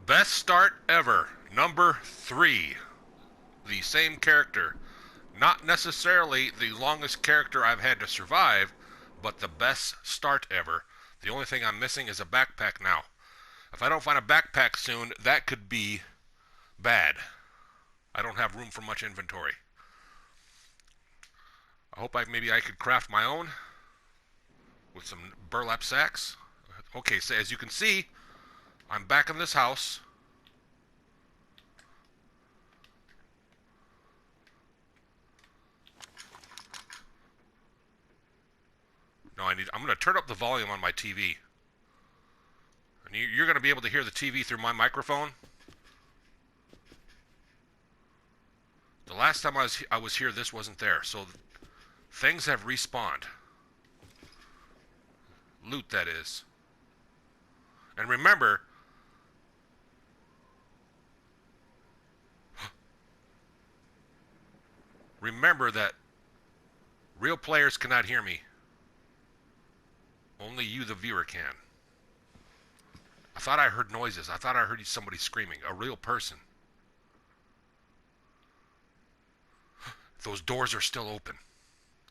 Best start ever. Number 3. The same character. Not necessarily the longest character I've had to survive, but the best start ever. The only thing I'm missing is a backpack now. If I don't find a backpack soon, that could be bad. I don't have room for much inventory. I hope maybe I could craft my own with some burlap sacks. Okay, so as you can see, I'm back in this house. No, I'm going to turn up the volume on my TV. And you're going to be able to hear the TV through my microphone. The last time I was here, this wasn't there. So things have respawned. Loot, that is. And remember, that real players cannot hear me. Only you, the viewer, can. I thought I heard noises. I thought I heard somebody screaming. A real person. Those doors are still open.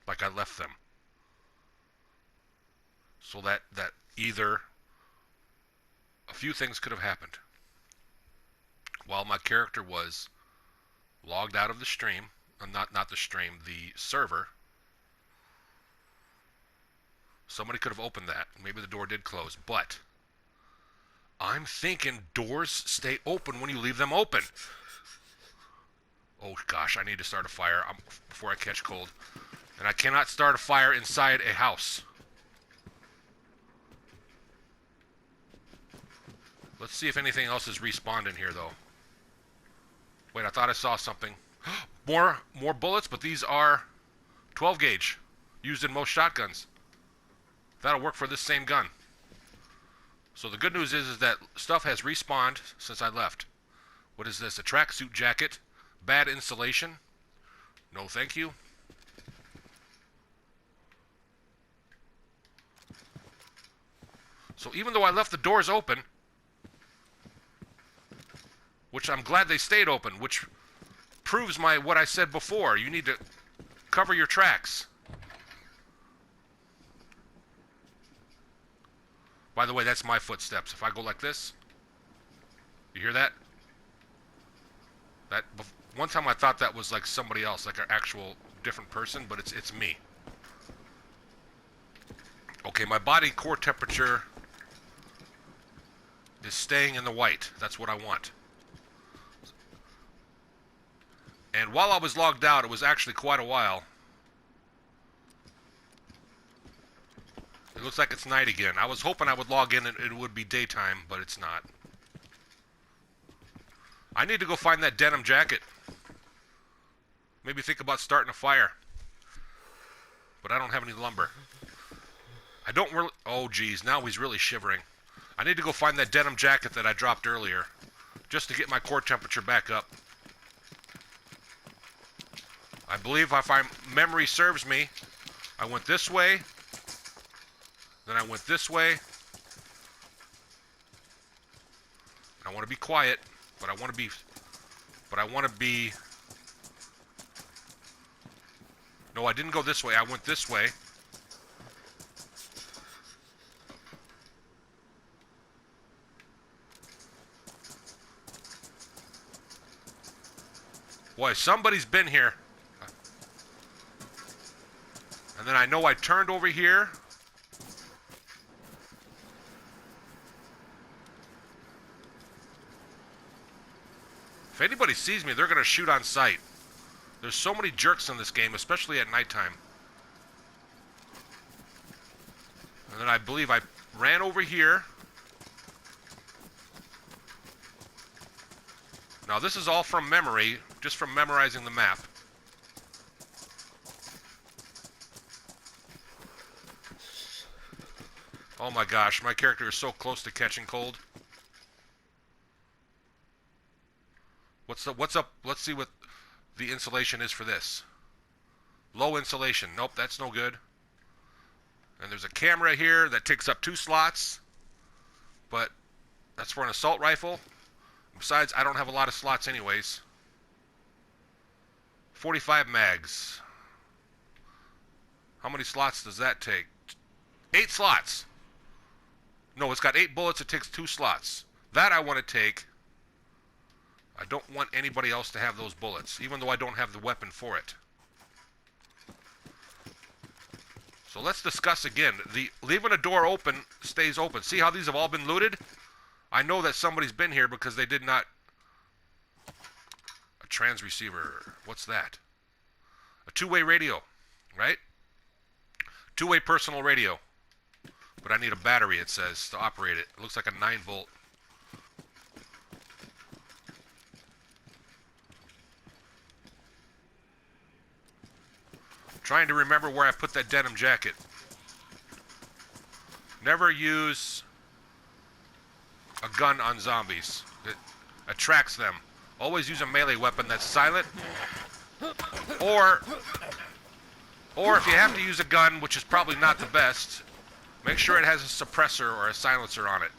Like I left them. So that either a few things could have happened. While my character was logged out of the stream, not the stream, the server, somebody could have opened that. Maybe the door did close, but I'm thinking doors stay open when you leave them open. Oh gosh, I need to start a fire before I catch cold. And I cannot start a fire inside a house. Let's see if anything else is respawned in here, though. Wait, I thought I saw something. More bullets, but these are 12 gauge, used in most shotguns. That'll work for this same gun. So the good news is that stuff has respawned since I left. What is this? A tracksuit jacket. Bad insulation. No thank you. So even though I left the doors open, which I'm glad they stayed open, which proves what I said before. You need to cover your tracks. By the way, that's my footsteps. If I go like this, you hear that? One time I thought that was like somebody else, like an actual different person, but it's me. Okay, my body core temperature is staying in the white. That's what I want. And while I was logged out, it was actually quite a while. It looks like it's night again. I was hoping I would log in and it would be daytime, but it's not. I need to go find that denim jacket. Maybe think about starting a fire. But I don't have any lumber. I don't really... Oh, geez. Now he's really shivering. I need to go find that denim jacket that I dropped earlier. Just to get my core temperature back up. I believe if my memory serves me, I went this way. Then I went this way. I want to be quiet, but I want to be... No, I didn't go this way. I went this way. Boy, somebody's been here. And then I know I turned over here. If anybody sees me, they're going to shoot on sight. There's so many jerks in this game, especially at nighttime. And then I believe I ran over here. Now this is all from memory, just from memorizing the map. Oh my gosh, my character is so close to catching cold. What's up? Let's see what the insulation is for this. Low insulation. Nope, that's no good. And there's a camera here that takes up 2 slots. But that's for an assault rifle. Besides, I don't have a lot of slots anyways. 45 mags. How many slots does that take? 8 slots. No, it's got 8 bullets. It takes 2 slots. That I want to take. I don't want anybody else to have those bullets, even though I don't have the weapon for it. So let's discuss again. The leaving a door open stays open. See how these have all been looted? I know that somebody's been here because they did not... A trans receiver. What's that? A two-way radio, right? Two-way personal radio. But I need a battery, it says, to operate it. It looks like a 9-volt. Trying to remember where I put that denim jacket. Never use a gun on zombies. It attracts them. Always use a melee weapon that's silent. Or if you have to use a gun, which is probably not the best, make sure it has a suppressor or a silencer on it.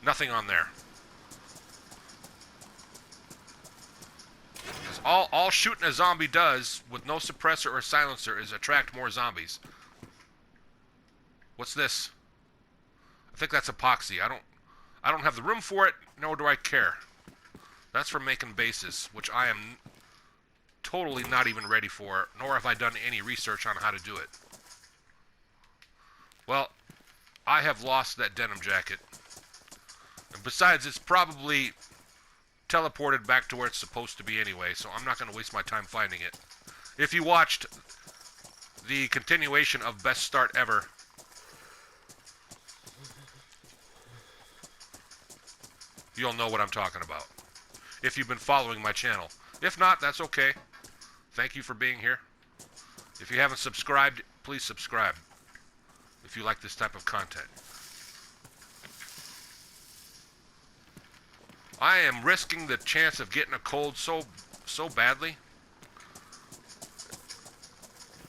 Nothing on there. All shooting a zombie does, with no suppressor or silencer, is attract more zombies. What's this? I think that's epoxy. I don't have the room for it, nor do I care. That's for making bases, which I am totally not even ready for, nor have I done any research on how to do it. Well, I have lost that denim jacket. And besides, it's probably teleported back to where it's supposed to be anyway, so I'm not going to waste my time finding it. If you watched the continuation of Best Start Ever, you'll know what I'm talking about. If you've been following my channel. If not, that's okay. Thank you for being here. If you haven't subscribed, please subscribe if you like this type of content. I am risking the chance of getting a cold so badly.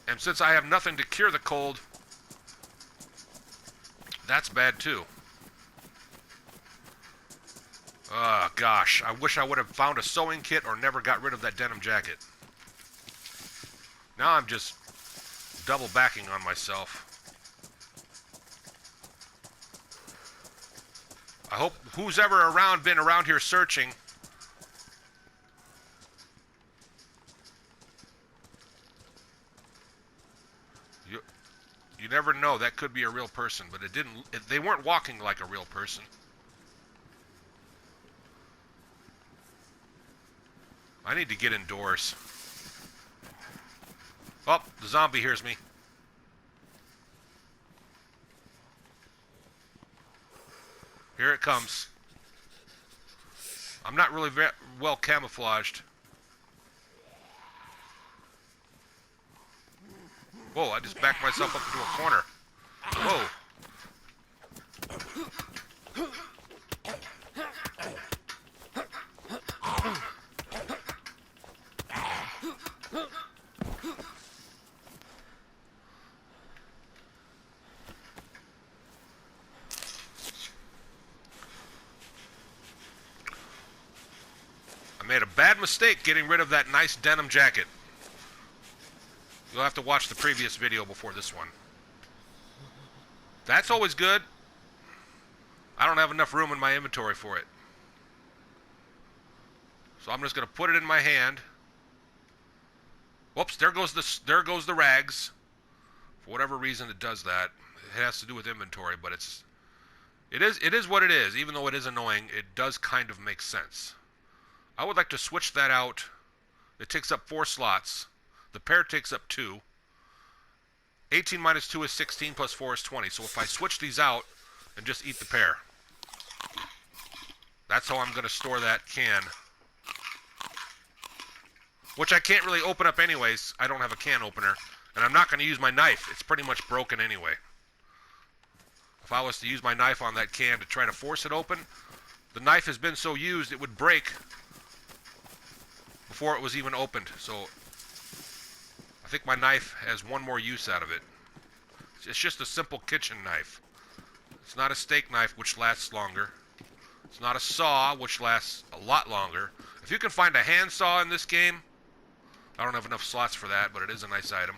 And since I have nothing to cure the cold, that's bad too. Oh gosh, I wish I would have found a sewing kit or never got rid of that denim jacket. Now I'm just double backing on myself. I hope who's ever been around here searching. You never know, that could be a real person, but they weren't walking like a real person. I need to get indoors. Oh, the zombie hears me. Here it comes. I'm not really well camouflaged. Whoa, I just backed myself up into a corner. Whoa. I made a bad mistake getting rid of that nice denim jacket. You'll have to watch the previous video before this one. That's always good. I don't have enough room in my inventory for it. So I'm just going to put it in my hand. Whoops, there goes the rags. For whatever reason it does that. It has to do with inventory, but it is what it is. Even though it is annoying, it does kind of make sense. I would like to switch that out. It takes up 4 slots. The pair takes up 2. 18 minus 2 is 16 plus 4 is 20. So if I switch these out and just eat the pair. That's how I'm going to store that can. Which I can't really open up anyways. I don't have a can opener. And I'm not going to use my knife. It's pretty much broken anyway. If I was to use my knife on that can to try to force it open, the knife has been so used it would break before it was even opened. So I think my knife has one more use out of it. It's just a simple kitchen knife. It's not a steak knife, which lasts longer. It's not a saw, which lasts a lot longer. If you can find a handsaw in this game, I don't have enough slots for that, but it is a nice item.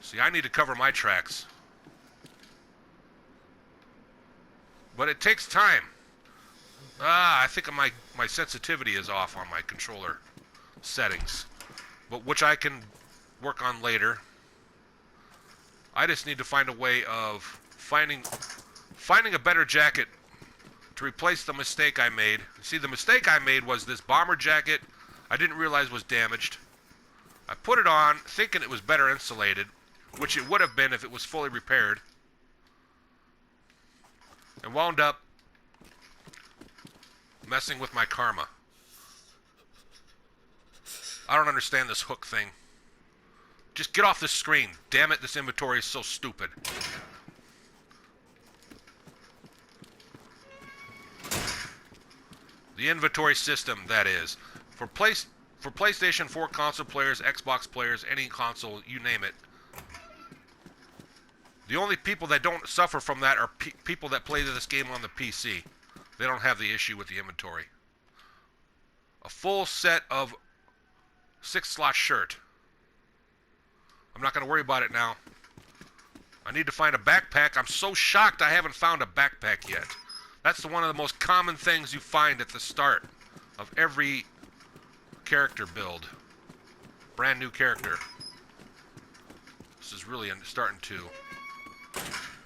See, I need to cover my tracks. But it takes time. I think my sensitivity is off on my controller settings, but which I can work on later. I just need to find a way of finding a better jacket to replace the mistake I made. See, the mistake I made was this bomber jacket I didn't realize was damaged. I put it on thinking it was better insulated, which it would have been if it was fully repaired, and wound up messing with my karma. I don't understand this hook thing. Just get off the screen. Damn it, this inventory is so stupid. The inventory system, that is. For PlayStation 4 console players, Xbox players, any console, you name it. The only people that don't suffer from that are people that play this game on the PC. They don't have the issue with the inventory. A full set of 6-slot shirt. I'm not going to worry about it now. I need to find a backpack. I'm so shocked I haven't found a backpack yet. That's one of the most common things you find at the start of every character build. Brand new character. This is really starting to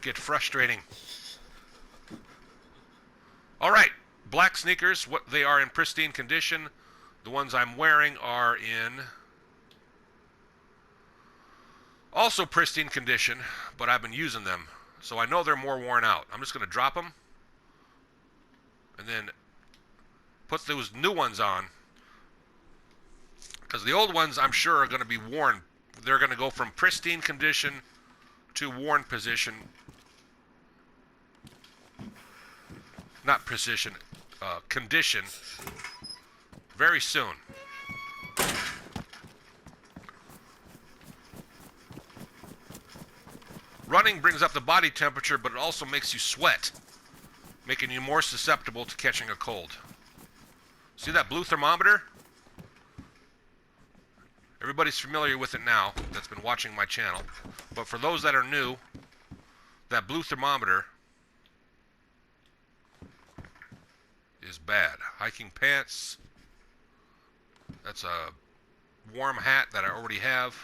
get frustrating. Alright, black sneakers, they are in pristine condition. The ones I'm wearing are in also pristine condition, but I've been using them, so I know they're more worn out. I'm just going to drop them and then put those new ones on, because the old ones I'm sure are going to be worn. They're going to go from pristine condition to worn position. Not precision, condition, very soon. Running brings up the body temperature, but it also makes you sweat, making you more susceptible to catching a cold. See that blue thermometer? Everybody's familiar with it now that's been watching my channel. But for those that are new, that blue thermometer is bad. Hiking pants. That's a warm hat that I already have.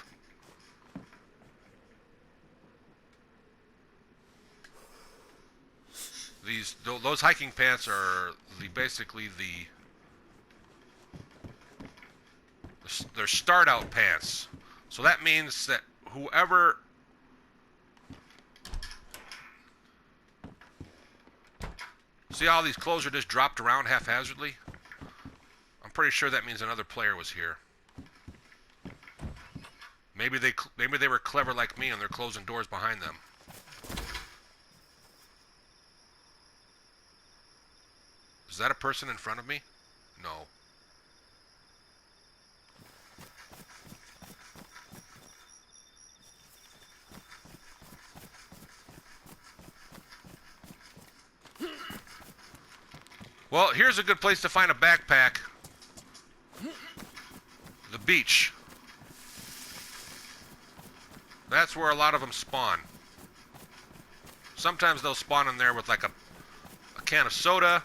Those hiking pants are basically they're start out pants. So that means that whoever see how these clothes are just dropped around haphazardly? I'm pretty sure that means another player was here. Maybe they were clever like me and they're closing doors behind them. Is that a person in front of me? No. Well, here's a good place to find a backpack. The beach. That's where a lot of them spawn. Sometimes they'll spawn in there with like a can of soda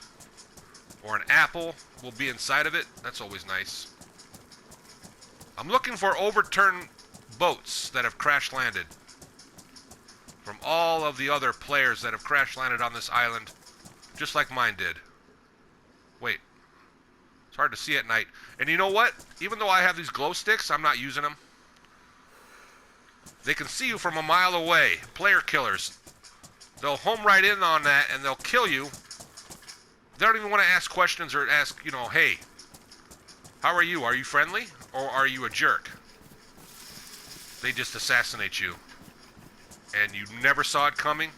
or an apple will be inside of it. That's always nice. I'm looking for overturned boats that have crash landed from all of the other players that have crash landed on this island, just like mine did. Wait, it's hard to see at night. And you know what? Even though I have these glow sticks, I'm not using them. They can see you from a mile away. Player killers. They'll home right in on that and they'll kill you. They don't even want to ask questions or ask, you know, hey, how are you? Are you friendly? Or are you a jerk? They just assassinate you. And you never saw it coming?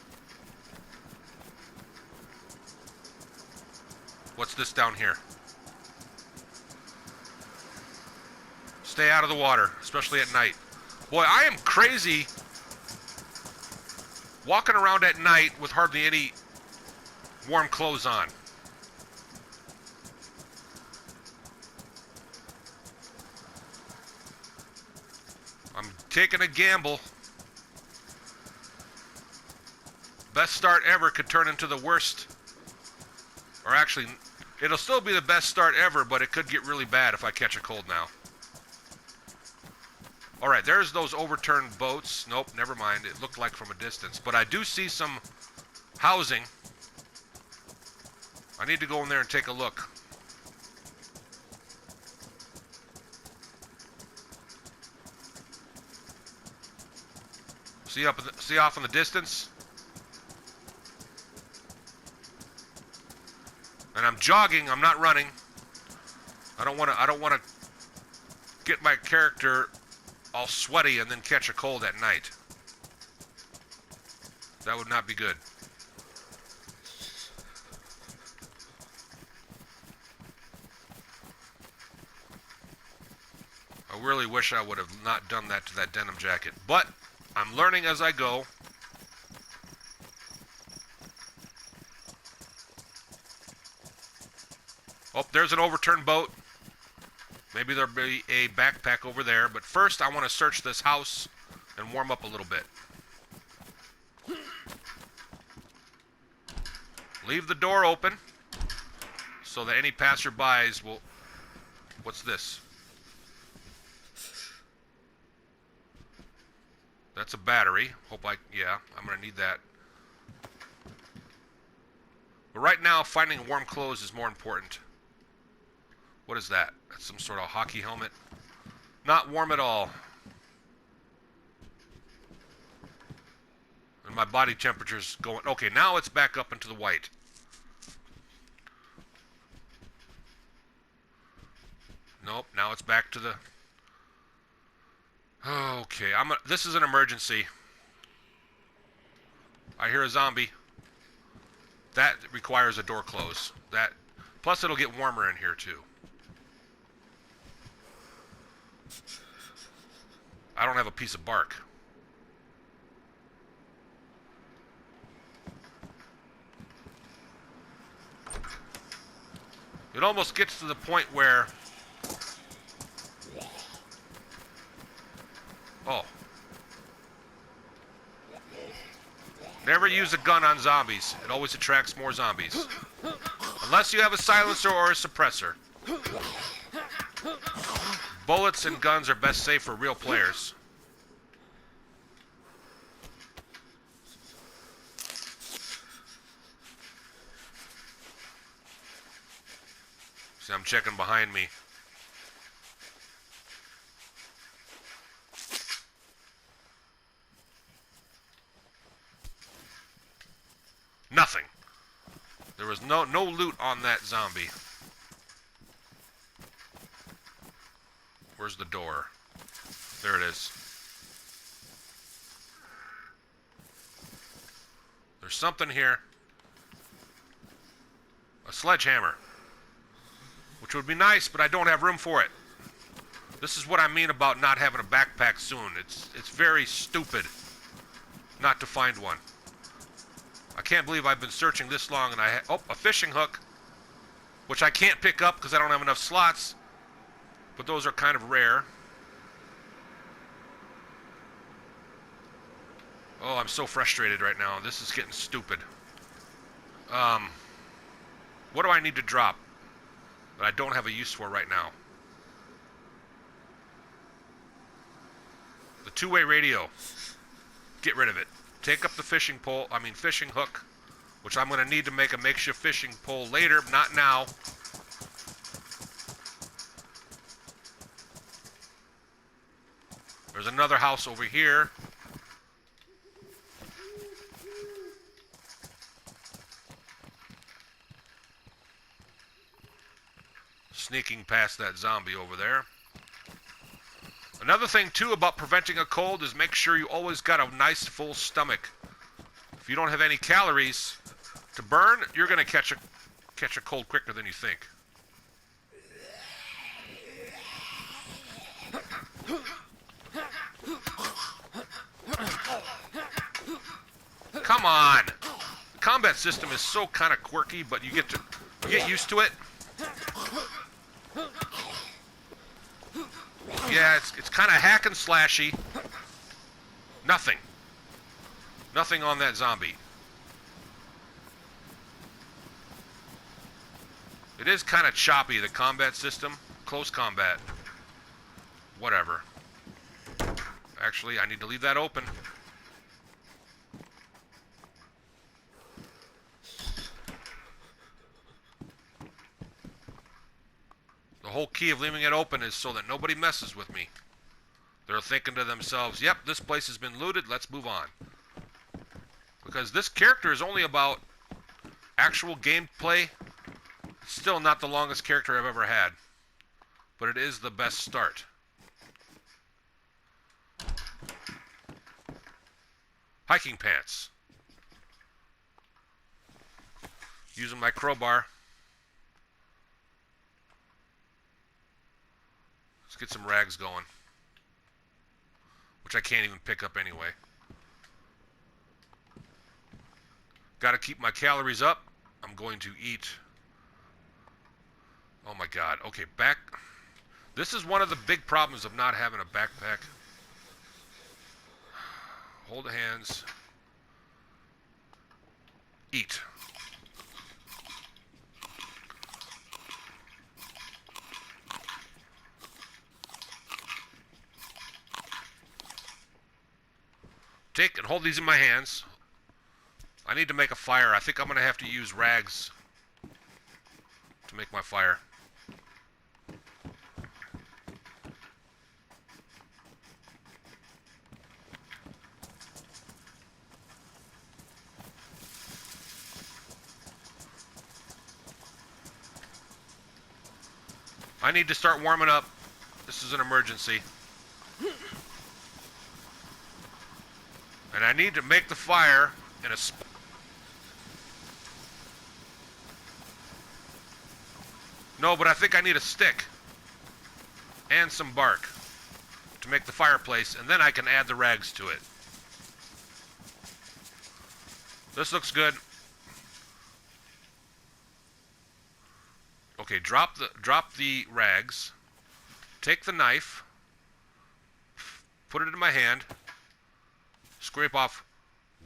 What's this down here? Stay out of the water, especially at night. Boy, I am crazy walking around at night with hardly any warm clothes on. I'm taking a gamble. Best start ever could turn into the worst. Or actually, it'll still be the best start ever, but it could get really bad if I catch a cold now. Alright, there's those overturned boats. Nope, never mind. It looked like from a distance. But I do see some housing. I need to go in there and take a look. See off in the distance? And I'm jogging, I'm not running. I don't want to get my character all sweaty and then catch a cold at night. That would not be good. I really wish I would have not done that to that denim jacket. But I'm learning as I go. Oh, there's an overturned boat. Maybe there'll be a backpack over there. But first, I want to search this house and warm up a little bit. Leave the door open so that any passerbys will... What's this? That's a battery. Yeah, I'm going to need that. But right now, finding warm clothes is more important. What is that? That's some sort of hockey helmet. Not warm at all. And my body temperature's going... Okay, now it's back up into the white. Nope, now it's back to the... Okay, this is an emergency. I hear a zombie. That requires a door close. Plus it'll get warmer in here too. I don't have a piece of bark. It almost gets to the point where... Oh. Never use a gun on zombies. It always attracts more zombies. Unless you have a silencer or a suppressor. Bullets and guns are best safe for real players. See, I'm checking behind me. Nothing. There was no loot on that zombie. Where's the door? There it is. There's something here. A sledgehammer. Which would be nice, but I don't have room for it. This is what I mean about not having a backpack soon. It's very stupid not to find one. I can't believe I've been searching this long and oh, a fishing hook. Which I can't pick up because I don't have enough slots. But those are kind of rare. Oh, I'm so frustrated right now. This is getting stupid. What do I need to drop that I don't have a use for right now? The two-way radio. Get rid of it. Take up the fishing hook, which I'm going to need to make a makeshift fishing pole later, not now. There's another house over here. Sneaking past that zombie over there. Another thing, too, about preventing a cold is make sure you always got a nice full stomach. If you don't have any calories to burn, you're going to catch a cold quicker than you think. Come combat system is so kind of quirky, but you get used to it. Yeah, it's kind of hack and slashy. Nothing on that zombie. It is kind of choppy, the combat system. Close combat. Whatever. Actually, I need to leave that open. The whole key of leaving it open is so that nobody messes with me. They're thinking to themselves, yep, this place has been looted, let's move on. Because this character is only about actual gameplay. It's still not the longest character I've ever had. But it is the best start. Hiking pants. Using my crowbar. Let's get some rags going. Which I can't even pick up anyway. Gotta keep my calories up. I'm going to eat. Oh my god. Okay, back. This is one of the big problems of not having a backpack. Hold the hands. Eat. Take and hold these in my hands. I need to make a fire. I think I'm going to have to use rags to make my fire. I need to start warming up. This is an emergency. And I need to make the fire in a spot. No, but I think I need a stick and some bark to make the fireplace, and then I can add the rags to it. This looks good. Okay, drop the rags. Take the knife. Put it in my hand. Scrape off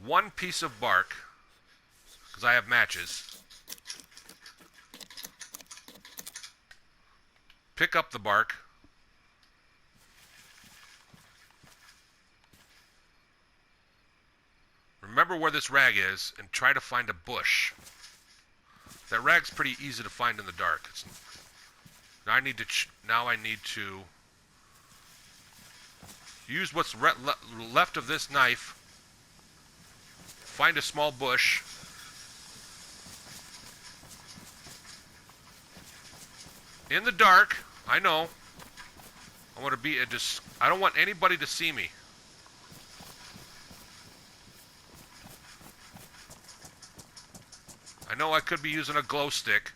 one piece of bark, because I have matches. Pick up the bark. Remember where this rag is, and try to find a bush. That rag's pretty easy to find in the dark. Now I need to use what's left of this knife. Find a small bush. In the dark, I know. I want to be I don't want anybody to see me. I know I could be using a glow stick,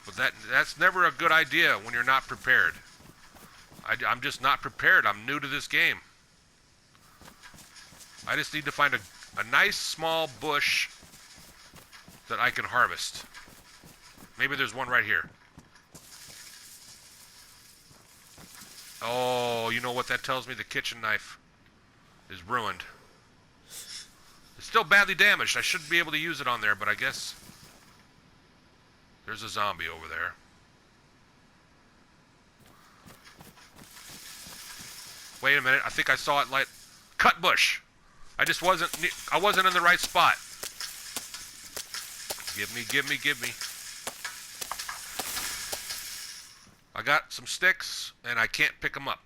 but that's never a good idea when you're not prepared. I'm just not prepared. I'm new to this game. I just need to find a nice small bush that I can harvest. Maybe there's one right here. Oh, you know what that tells me? The kitchen knife is ruined. It's still badly damaged. I shouldn't be able to use it on there, but I guess there's a zombie over there. Wait a minute. I think I saw it light. Cut bush. I wasn't in the right spot. Give me. I got some sticks, and I can't pick them up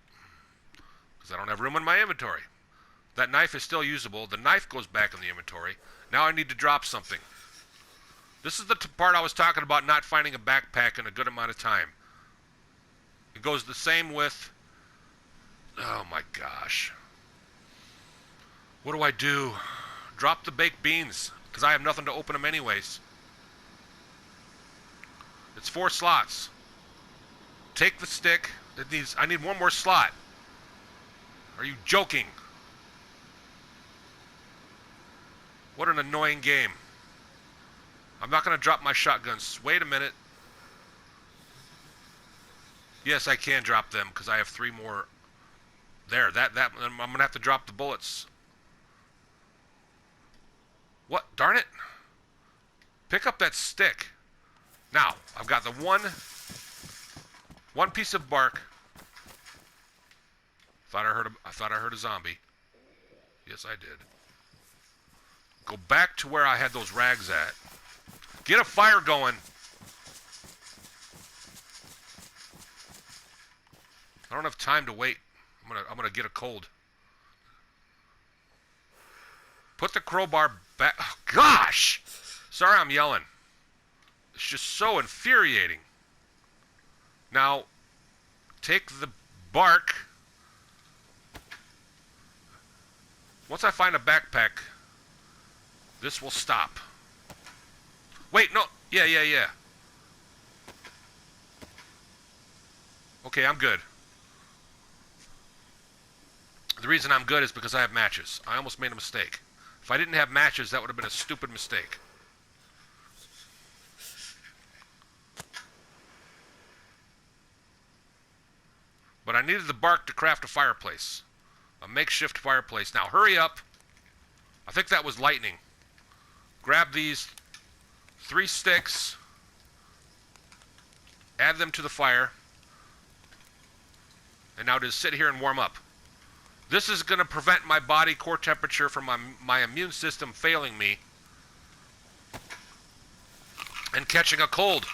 because I don't have room in my inventory. That knife is still usable. The knife goes back in the inventory. Now I need to drop something. This is the part I was talking about, not finding a backpack in a good amount of time. It goes the same with... Oh my gosh. What do I do? Drop the baked beans, because I have nothing to open them anyways. It's 4 slots. Take the stick. I need one more slot. Are you joking? What an annoying game. I'm not going to drop my shotguns. Wait a minute. Yes, I can drop them because I have 3 more. There, I'm going to have to drop the bullets. What? Darn it. Pick up that stick. Now, I've got the one piece of bark. I thought I heard a zombie. Yes, I did. Go back to where I had those rags at. Get a fire going. I don't have time to wait. I'm gonna get a cold. Put the crowbar back. Oh, gosh! Sorry I'm yelling. It's just so infuriating. Now, take the bark. Once I find a backpack, this will stop. Wait, no. Yeah. Okay, I'm good. The reason I'm good is because I have matches. I almost made a mistake. If I didn't have matches, that would have been a stupid mistake. But I needed the bark to craft a fireplace. A makeshift fireplace. Now, hurry up. I think that was lightning. Grab these 3 sticks. Add them to the fire. And now just sit here and warm up. This is going to prevent my body core temperature from my immune system failing me and catching a cold.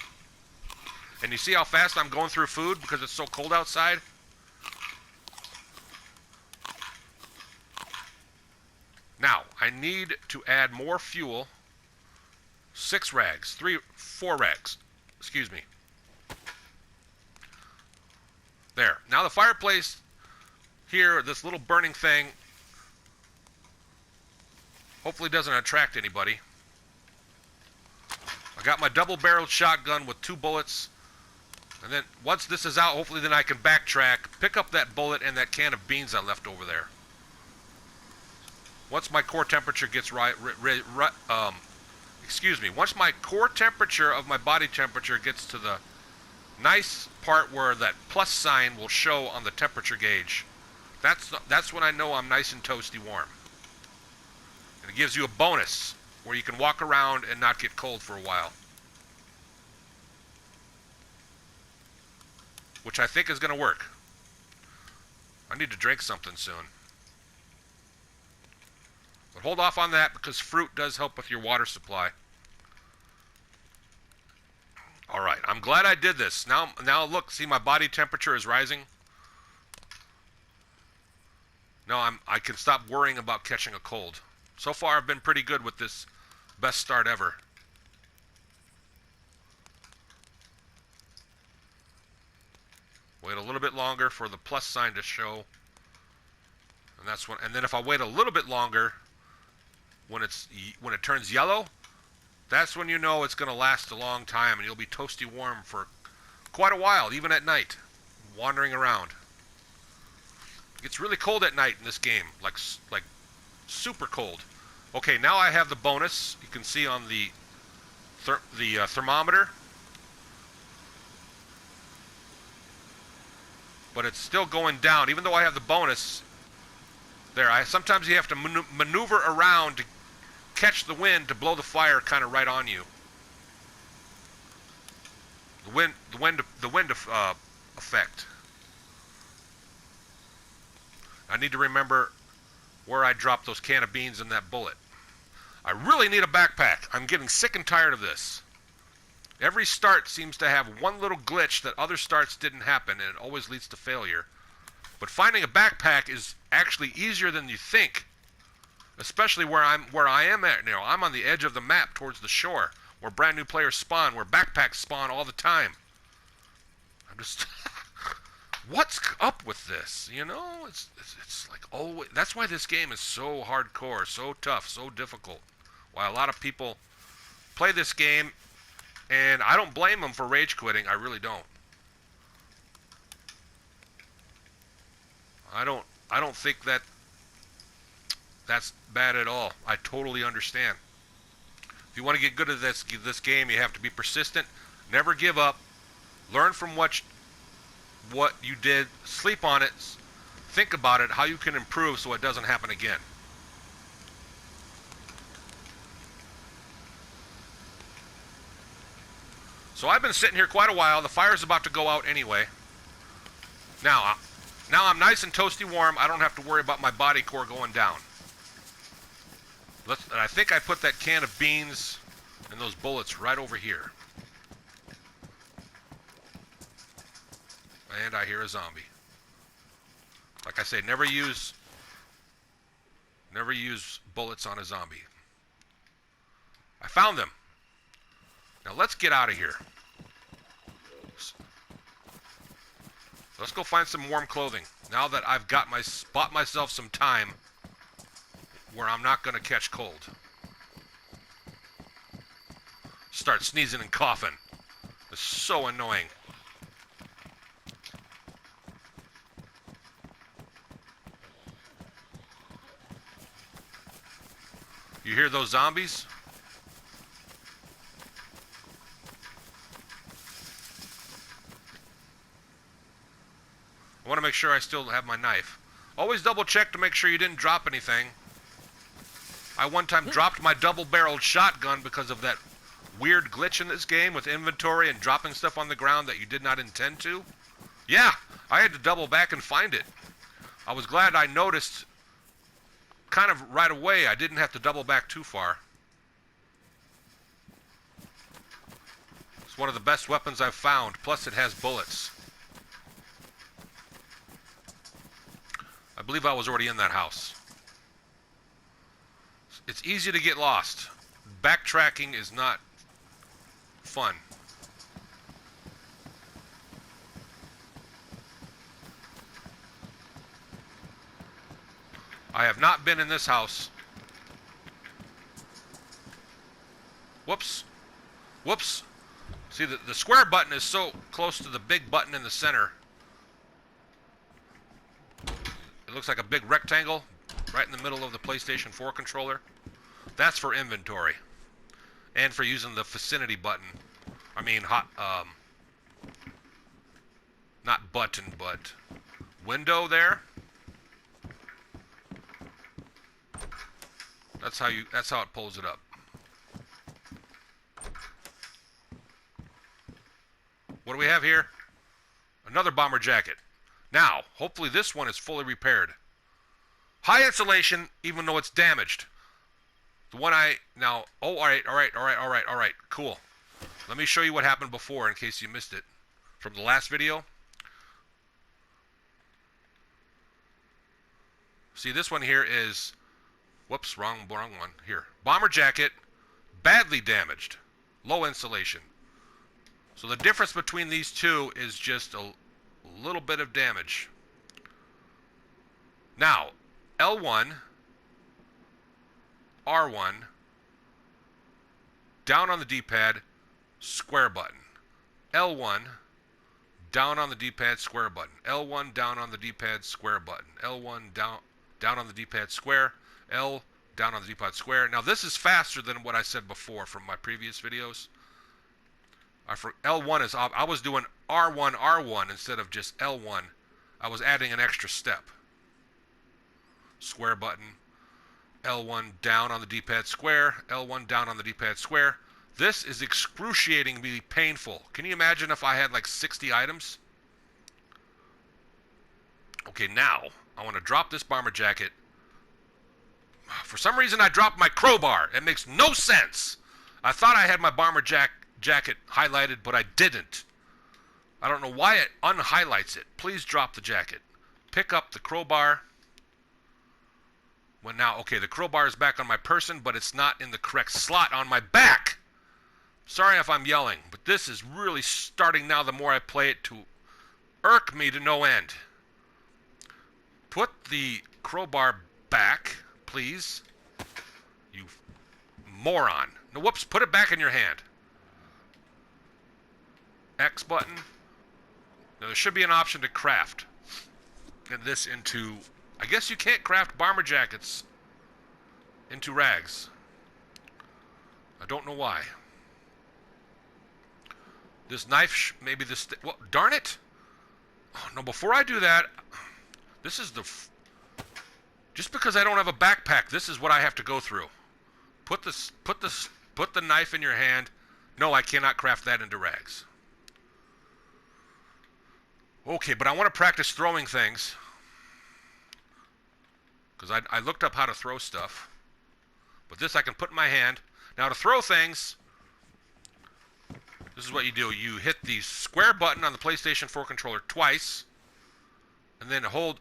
And you see how fast I'm going through food because it's so cold outside? Now, I need to add more fuel. 4 rags. Excuse me. There. Now the fireplace here, this little burning thing, hopefully doesn't attract anybody. I got my double-barreled shotgun with 2 bullets. And then once this is out, hopefully then I can backtrack, pick up that bullet and that can of beans I left over there. Once my core temperature gets once my core temperature of my body temperature gets to the nice part where that plus sign will show on the temperature gauge, that's when I know I'm nice and toasty warm. And it gives you a bonus where you can walk around and not get cold for a while. Which I think is going to work. I need to drink something soon. But hold off on that because fruit does help with your water supply. Alright, I'm glad I did this. Now look, see my body temperature is rising. Now I can stop worrying about catching a cold. So far I've been pretty good with this best start ever. Wait a little bit longer for the plus sign to show. And then if I wait a little bit longer, when it turns yellow, that's when you know it's going to last a long time and you'll be toasty warm for quite a while, even at night, wandering around. It gets really cold at night in this game, like super cold. Okay, now I have the bonus. You can see on the thermometer, but it's still going down, even though I have the bonus. There, sometimes you have to maneuver around to catch the wind to blow the fire kind of right on you. The wind effect. I need to remember where I dropped those can of beans and that bullet. I really need a backpack. I'm getting sick and tired of this. Every start seems to have one little glitch that other starts didn't happen, and it always leads to failure. But finding a backpack is actually easier than you think, especially where I am at now. I'm on the edge of the map towards the shore, where brand new players spawn, where backpacks spawn all the time. I'm just, what's up with this? You know, it's like always. That's why this game is so hardcore, so tough, so difficult. Why a lot of people play this game, and I don't blame them for rage quitting. I really don't. I don't think that that's bad at all. I totally understand. If you want to get good at this game, you have to be persistent, never give up, learn from what you did, sleep on it, think about it, how you can improve so it doesn't happen again. So I've been sitting here quite a while. The fire's about to go out anyway. Now I'm nice and toasty warm. I don't have to worry about my body core going down. And I think I put that can of beans and those bullets right over here. And I hear a zombie. Like I say, never use bullets on a zombie. I found them. Now let's get out of here. Let's go find some warm clothing. Now that I've bought myself some time where I'm not going to catch cold. Start sneezing and coughing. It's so annoying. You hear those zombies? I want to make sure I still have my knife. Always double check to make sure you didn't drop anything. I one time dropped my double-barreled shotgun because of that weird glitch in this game with inventory and dropping stuff on the ground that you did not intend to. Yeah, I had to double back and find it. I was glad I noticed kind of right away. I didn't have to double back too far. It's one of the best weapons I've found, plus it has bullets. I believe I was already in that house. It's easy to get lost. Backtracking is not fun. I have not been in this house. Whoops. Whoops. See, the square button is so close to the big button in the center. It looks like a big rectangle right in the middle of the PlayStation 4 controller. That's for inventory. And for using the vicinity button. I mean, not button, but window there. That's how it pulls it up. What do we have here? Another bomber jacket. Now, hopefully this one is fully repaired. High insulation, even though it's damaged. The one oh, all right, cool. Let me show you what happened before in case you missed it from the last video. See, this one here is, whoops, wrong one. Here, bomber jacket, badly damaged, low insulation. So the difference between these two is just a little bit of damage. Now, L1, R1, down on the D-pad, square button. L1, down on the D-pad, square button. L1, down on the D-pad, square button. L1, down on the D-pad, square. L, down on the D-pad, square. Now this is faster than what I said before from my previous videos. L1 is, I was doing R1, R1 instead of just L1. I was adding an extra step. Square button. L1 down on the D-pad, square. L1 down on the D-pad, square. This is excruciatingly painful. Can you imagine if I had like 60 items? Okay, now I want to drop this bomber jacket. For some reason I dropped my crowbar. It makes no sense. I thought I had my bomber jacket highlighted, but I didn't. I don't know why it unhighlights it. Please drop the jacket. Pick up the crowbar. Well, now, okay, the crowbar is back on my person, but it's not in the correct slot on my back. Sorry if I'm yelling, but this is really starting now, the more I play it, to irk me to no end. Put the crowbar back, please. You moron. No, whoops, put it back in your hand. X button. Now, there should be an option to craft. Get this into... I guess you can't craft bomber jackets into rags. I don't know why. This knife, maybe this, well, darn it. Oh, no, before I do that, this is the, just because I don't have a backpack, this is what I have to go through. Put the knife in your hand. No, I cannot craft that into rags. Okay, but I want to practice throwing things. Because I looked up how to throw stuff. But this I can put in my hand. Now to throw things, this is what you do. You hit the square button on the PlayStation 4 controller twice. And then hold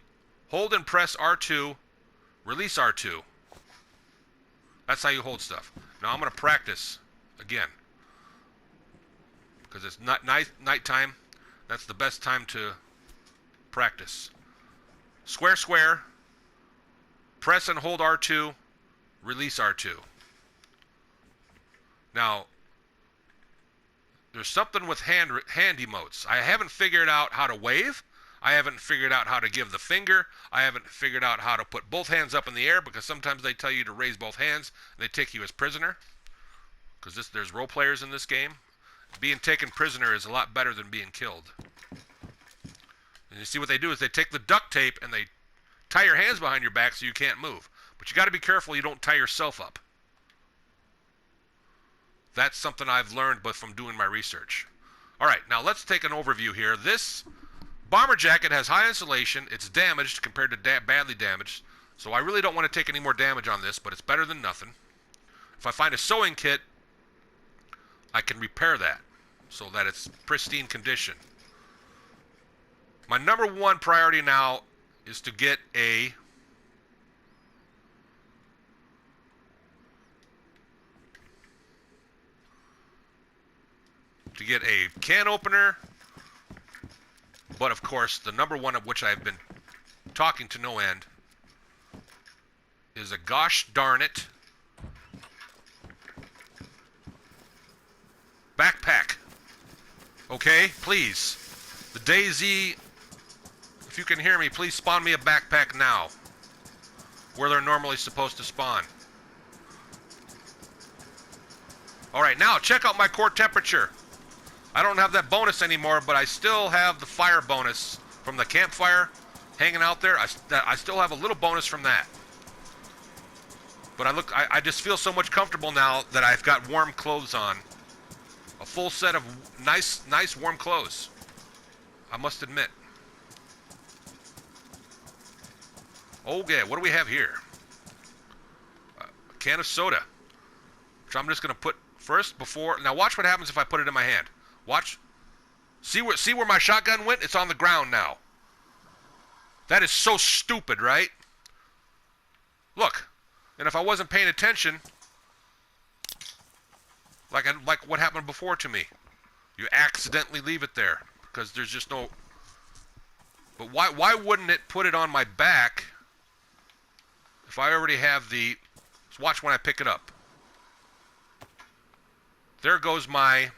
and press R2, release R2. That's how you hold stuff. Now I'm going to practice again. Because it's not nighttime. That's the best time to practice. Square, square. Press and hold R2. Release R2. Now, there's something with hand emotes. I haven't figured out how to wave. I haven't figured out how to give the finger. I haven't figured out how to put both hands up in the air, because sometimes they tell you to raise both hands and they take you as prisoner. Because there's role players in this game. Being taken prisoner is a lot better than being killed. And you see what they do is they take the duct tape and they tie your hands behind your back so you can't move. But you got to be careful you don't tie yourself up. That's something I've learned but from doing my research. All right, now let's take an overview here. This bomber jacket has high insulation. It's damaged compared to badly damaged. So I really don't want to take any more damage on this, but it's better than nothing. If I find a sewing kit, I can repair that so that it's pristine condition. My number one priority now is to get a can opener, but of course the number one of which I've been talking to no end is a gosh darn it backpack. Okay, please. The DayZ, if you can hear me, please spawn me a backpack now. Where they're normally supposed to spawn. Alright, now check out my core temperature. I don't have that bonus anymore, but I still have the fire bonus from the campfire hanging out there. I still have a little bonus from that. But I just feel so much comfortable now that I've got warm clothes on. A full set of nice warm clothes. I must admit. Okay, what do we have here? A can of soda. Which I'm just going to put first before... Now watch what happens if I put it in my hand. Watch. See where my shotgun went? It's on the ground now. That is so stupid, right? Look. And if I wasn't paying attention... Like what happened before to me. You accidentally leave it there. Because there's just no... But why wouldn't it put it on my back if I already have the... Just watch when I pick it up. There goes my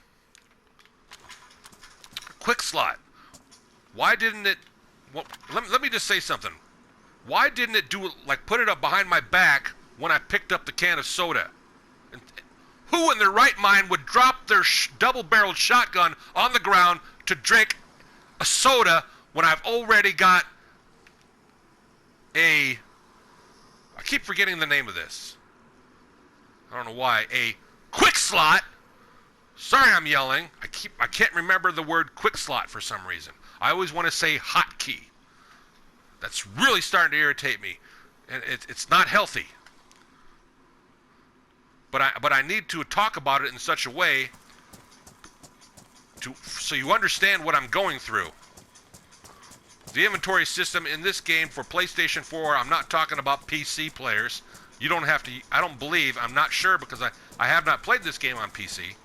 quick slot. Why didn't it... Well, let me just say something. Why didn't it do... Like, put it up behind my back when I picked up the can of soda? And who in their right mind would drop their double-barreled shotgun on the ground to drink a soda when I've already got a... I keep forgetting the name of this. I don't know why. A quick slot. Sorry I'm yelling. I can't remember the word quick slot for some reason. I always want to say hotkey. That's really starting to irritate me. And it's not healthy. But I need to talk about it in such a way so you understand what I'm going through. The inventory system in this game for PlayStation 4, I'm not talking about PC players. You don't have to, I don't believe, I'm not sure because I have not played this game on PC.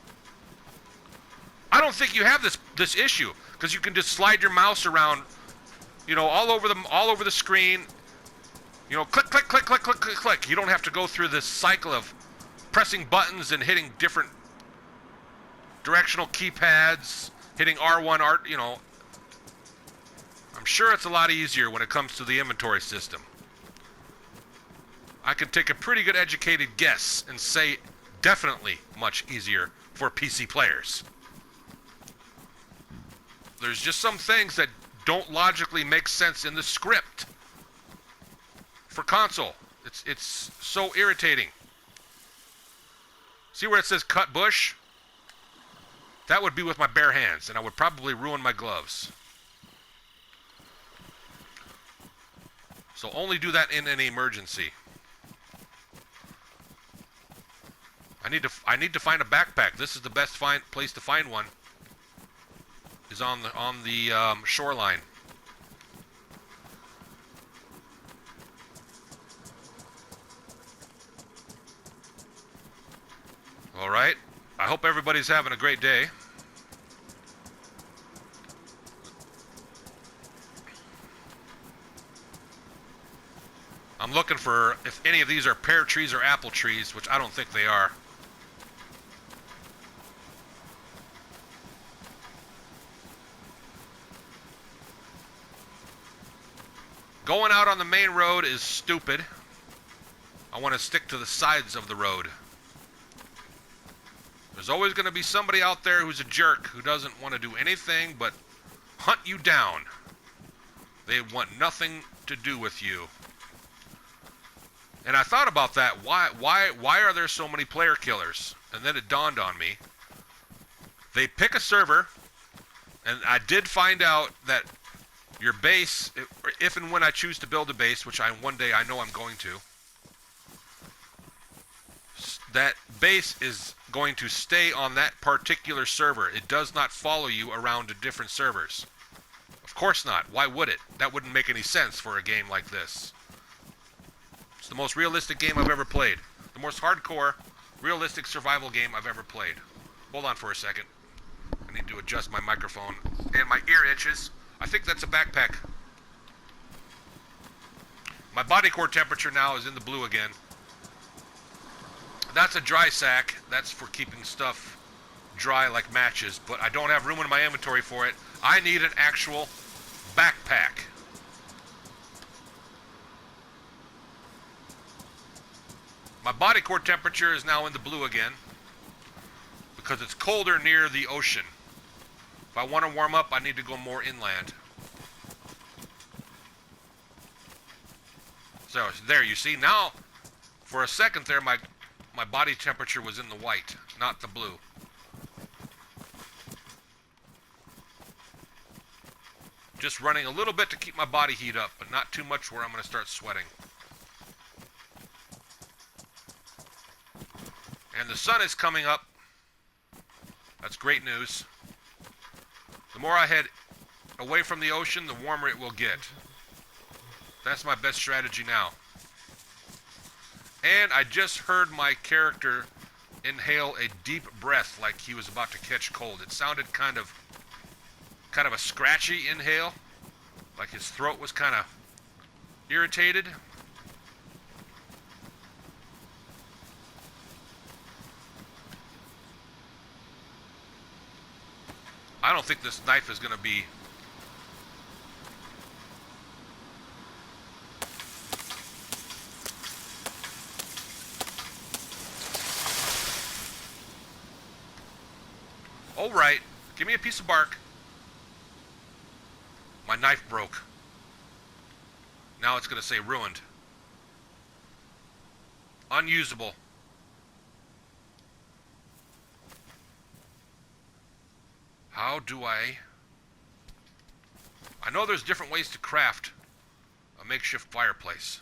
I don't think you have this issue because you can just slide your mouse around, you know, all over the screen. You know, click, click, click, click, click, click, click. You don't have to go through this cycle of pressing buttons and hitting different directional keypads, hitting R1, you know. I'm sure it's a lot easier when it comes to the inventory system. I could take a pretty good educated guess and say definitely much easier for PC players. There's just some things that don't logically make sense in the script for console. It's so irritating. See where it says cut bush? That would be with my bare hands, and I would probably ruin my gloves. So only do that in an emergency. I need to find a backpack. This is the best place to find one. Is on the shoreline. All right. I hope everybody's having a great day. I'm looking for if any of these are pear trees or apple trees, which I don't think they are. Going out on the main road is stupid. I want to stick to the sides of the road. There's always going to be somebody out there who's a jerk who doesn't want to do anything but hunt you down. They want nothing to do with you. And I thought about that. Why are there so many player killers? And then it dawned on me. They pick a server, and I did find out that your base, if and when I choose to build a base, which one day I know I'm going to, that base is going to stay on that particular server. It does not follow you around to different servers. Of course not. Why would it? That wouldn't make any sense for a game like this. It's the most realistic game I've ever played. The most hardcore, realistic survival game I've ever played. Hold on for a second. I need to adjust my microphone. And my ear itches. I think that's a backpack. My body core temperature now is in the blue again. That's a dry sack. That's for keeping stuff dry like matches, but I don't have room in my inventory for it. I need an actual backpack. My body core temperature is now in the blue again because it's colder near the ocean. If I want to warm up, I need to go more inland. So, there, you see, now, for a second there, my body temperature was in the white, not the blue. Just running a little bit to keep my body heat up, but not too much where I'm going to start sweating. And the sun is coming up. That's great news. The more I head away from the ocean, the warmer it will get. That's my best strategy now. And I just heard my character inhale a deep breath like he was about to catch cold. It sounded kind of a scratchy inhale, like his throat was kind of irritated. I don't think this knife is going to be... All right, give me a piece of bark. My knife broke. Now it's going to say ruined. Unusable. How do I know there's different ways to craft a makeshift fireplace.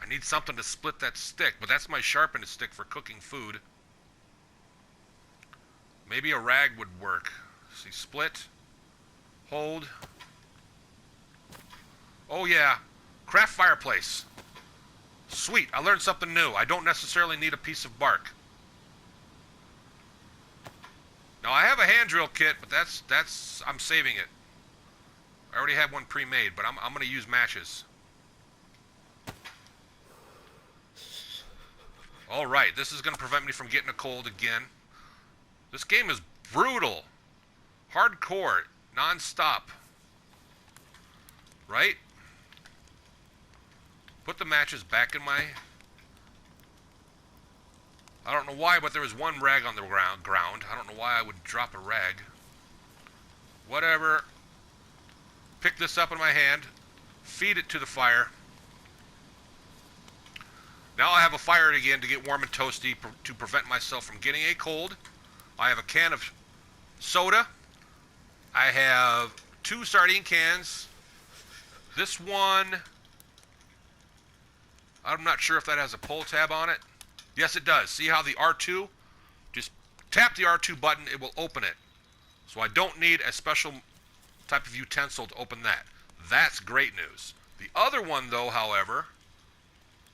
I need something to split that stick, but that's my sharpened stick for cooking food. Maybe a rag would work. See, split, hold. Oh yeah, craft fireplace. Sweet, I learned something new. I don't necessarily need a piece of bark. Now I have a hand drill kit, but I'm saving it. I already have one pre-made, but I'm going to use matches. All right, this is going to prevent me from getting a cold again. This game is brutal. Hardcore, non-stop. Right? Put the matches back in my... I don't know why, but there was one rag on the ground. I don't know why I would drop a rag. Whatever. Pick this up in my hand. Feed it to the fire. Now I have a fire again to get warm and toasty to prevent myself from getting a cold. I have a can of soda. I have 2 sardine cans. This one, I'm not sure if that has a pull tab on it. Yes, it does. See how the R2, just tap the R2 button, it will open it. So I don't need a special type of utensil to open that. That's great news. The other one, though, however,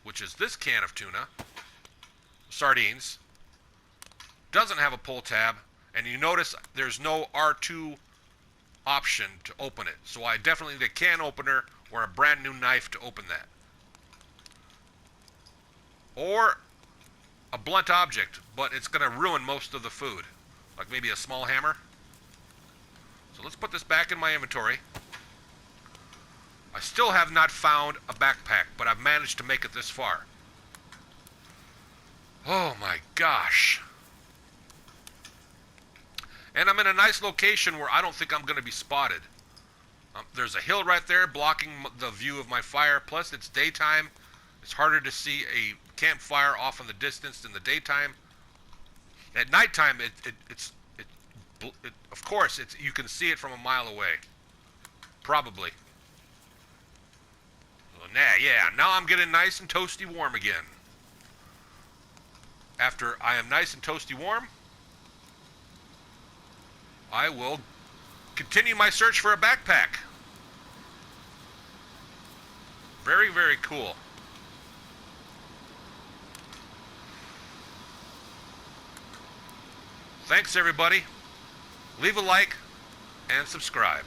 which is this can of tuna, sardines, doesn't have a pull tab, and you notice there's no R2 option to open it. So I definitely need a can opener or a brand new knife to open that. Or a blunt object, but it's going to ruin most of the food. Like maybe a small hammer. So let's put this back in my inventory. I still have not found a backpack, but I've managed to make it this far. Oh my gosh. And I'm in a nice location where I don't think I'm going to be spotted. There's a hill right there blocking the view of my fire. Plus, it's daytime. It's harder to see a campfire off in the distance in the daytime. At nighttime, of course, you can see it from a mile away. Probably. Now I'm getting nice and toasty warm again. After I am nice and toasty warm, I will continue my search for a backpack. Very, very cool. Thanks, everybody. Leave a like and subscribe.